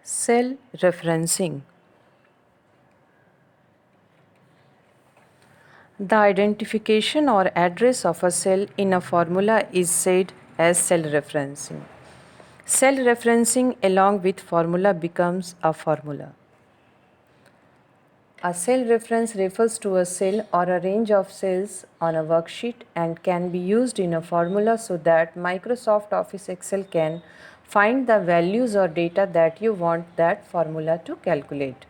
Cell referencing. The identification or address of a cell in a formula is said as cell referencing. Cell referencing along with formula becomes a formula. A cell reference refers to a cell or a range of cells on a worksheet and can be used in a formula so that Microsoft Office Excel can find the values or data that you want that formula to calculate.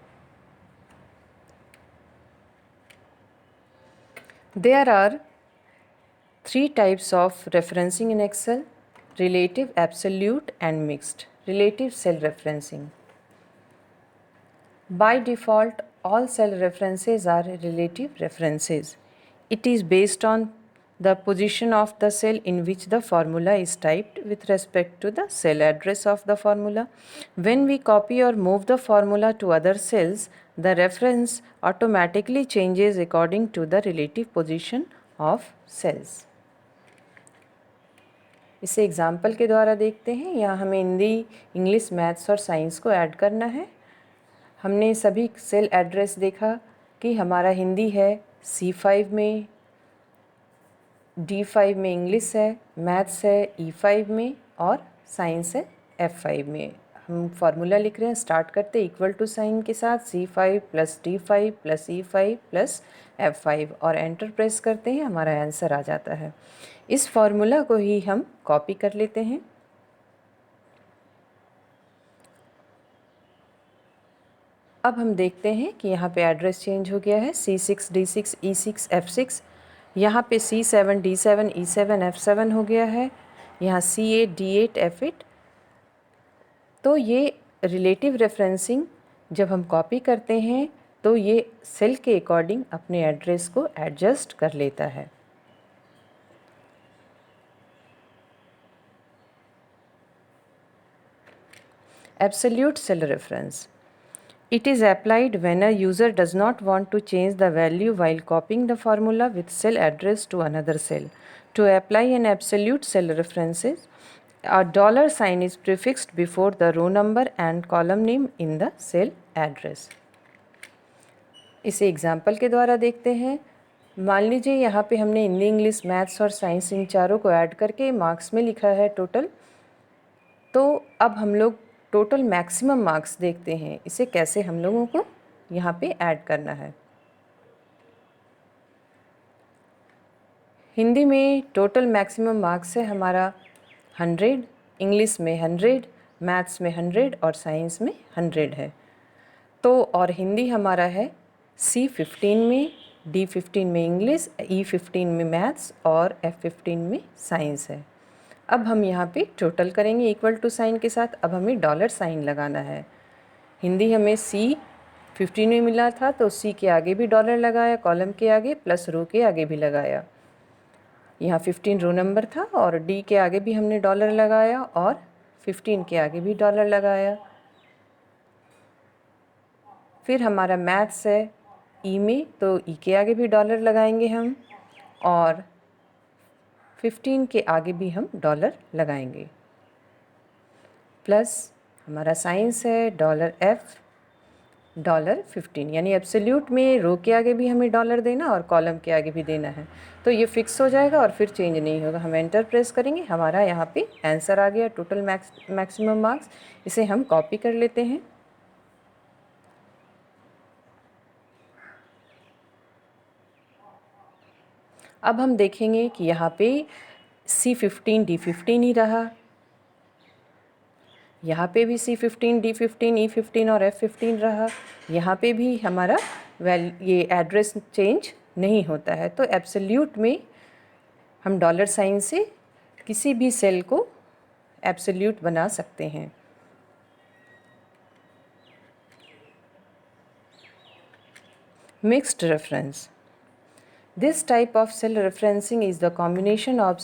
There are three types of referencing in Excel: relative, absolute and mixed. Relative cell referencing. By default, all cell references are relative references. It is based on the position of the cell in which the formula is typed with respect to the cell address of the formula. When we copy or move the formula to other cells, the reference automatically changes according to the relative position of cells. इसे example के द्वारा देखते हैं। यहाँ हमें Hindi, English, maths और science को add करना है। हमने सभी सेल एड्रेस देखा कि हमारा हिंदी है C5 में, D5 में इंग्लिश है, मैथ्स है E5 में और साइंस है F5 में। हम फार्मूला लिख रहे हैं, स्टार्ट करते इक्वल टू साइन के साथ C5 + D5 + E5 + F5 और एंटर प्रेस करते हैं, हमारा आंसर आ जाता है। इस फार्मूला को ही हम कॉपी कर लेते हैं। अब हम देखते हैं कि यहाँ पे एड्रेस चेंज हो गया है। C6 D6 E6 F6, यहाँ पे C7 D7 E7 F7 हो गया है, यहाँ C8 D8 F8। तो ये रिलेटिव रेफरेंसिंग जब हम कॉपी करते हैं तो ये सेल के अकॉर्डिंग अपने एड्रेस को एडजस्ट कर लेता है। Absolute cell reference. It is applied when a user does not want to change the value while copying the formula with cell address to another cell. To apply an absolute cell references, a $sign is prefixed before the row number and column name in the cell address. इसे example के द्वारा देखते हैं। मान लीजिए यहाँ पे हमने हिंदी, इंग्लिश, मैथ्स और साइंस इन चारों को ऐड करके मार्क्स में लिखा है टोटल। तो अब हम लोग टोटल मैक्सिमम मार्क्स देखते हैं, इसे कैसे हम लोगों को यहाँ पे ऐड करना है। हिंदी में टोटल मैक्सिमम मार्क्स है हमारा 100, इंग्लिश में 100, मैथ्स में 100 और साइंस में 100 है। तो और हिंदी हमारा है C15 में, D15 में इंग्लिश, E15 में मैथ्स और F15 में साइंस है। अब हम यहाँ पे टोटल करेंगे इक्वल टू साइन के साथ। अब हमें $साइन लगाना है। हिंदी हमें C15 में मिला था तो C के आगे भी डॉलर लगाया, कॉलम के आगे प्लस रो के आगे भी लगाया। यहाँ 15 रो नंबर था और D के आगे भी हमने डॉलर लगाया और 15 के आगे भी डॉलर लगाया। फिर हमारा मैथ्स है E में, तो E के आगे भी डॉलर लगाएंगे हम और 15 के आगे भी हम डॉलर लगाएंगे। प्लस हमारा साइंस है $F $15, यानी एब्सोल्यूट में रो के आगे भी हमें डॉलर देना और कॉलम के आगे भी देना है। तो ये फिक्स हो जाएगा और फिर चेंज नहीं होगा। हम एंटर प्रेस करेंगे, हमारा यहाँ पे आंसर आ गया टोटल मैक्सिमम मार्क्स। इसे हम कॉपी कर लेते हैं। अब हम देखेंगे कि यहाँ पे C15 D15 ही रहा, यहाँ पे भी C15 D15 E15 और F15 रहा, यहाँ पे भी हमारा ये एड्रेस चेंज नहीं होता है। तो एब्सोल्यूट में हम $साइन से किसी भी सेल को एब्सोल्यूट बना सकते हैं। Mixed reference. This type of cell referencing is the combination of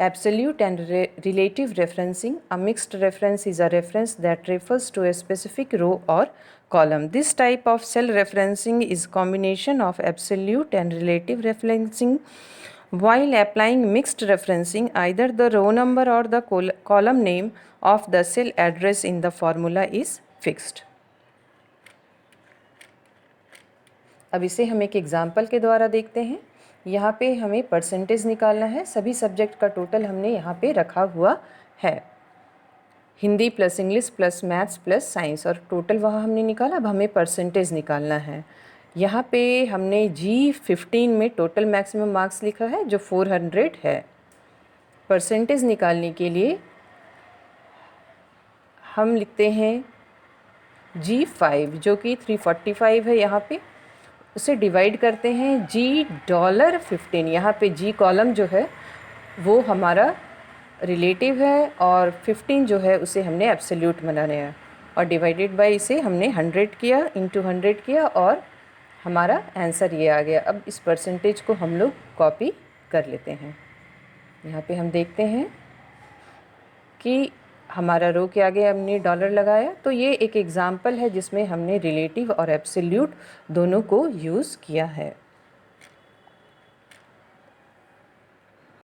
absolute and relative referencing. A mixed reference is a reference that refers to a specific row or column. This type of cell referencing is combination of absolute and relative referencing. While applying mixed referencing, either the row number or the column name of the cell address in the formula is fixed. अब इसे हम एक example के द्वारा देखते हैं। यहाँ पे हमें परसेंटेज निकालना है। सभी सब्जेक्ट का टोटल हमने यहाँ पे रखा हुआ है, Hindi plus English plus maths plus science, और टोटल वहाँ हमने निकाला। अब हमें परसेंटेज निकालना है। यहाँ पे हमने G15 में टोटल मैक्सिमम मार्क्स लिखा है जो 400 है। परसेंटेज निकालने के लिए हम लिखते हैं G5 जो कि 345 है। यहाँ पे उसे डिवाइड करते हैं $15। यहाँ पे G कॉलम जो है वो हमारा रिलेटिव है और 15 जो है उसे हमने एब्सोल्यूट बनाना है, और डिवाइडेड बाय इसे हमने 100 किया, इंटू 100 किया, और हमारा आंसर ये आ गया। अब इस परसेंटेज को हम लोग कॉपी कर लेते हैं। यहाँ पे हम देखते हैं कि हमारा रो के आगे हमने डॉलर लगाया। तो ये एक एग्ज़ाम्पल है जिसमें हमने रिलेटिव और एब्सोल्यूट दोनों को यूज़ किया है।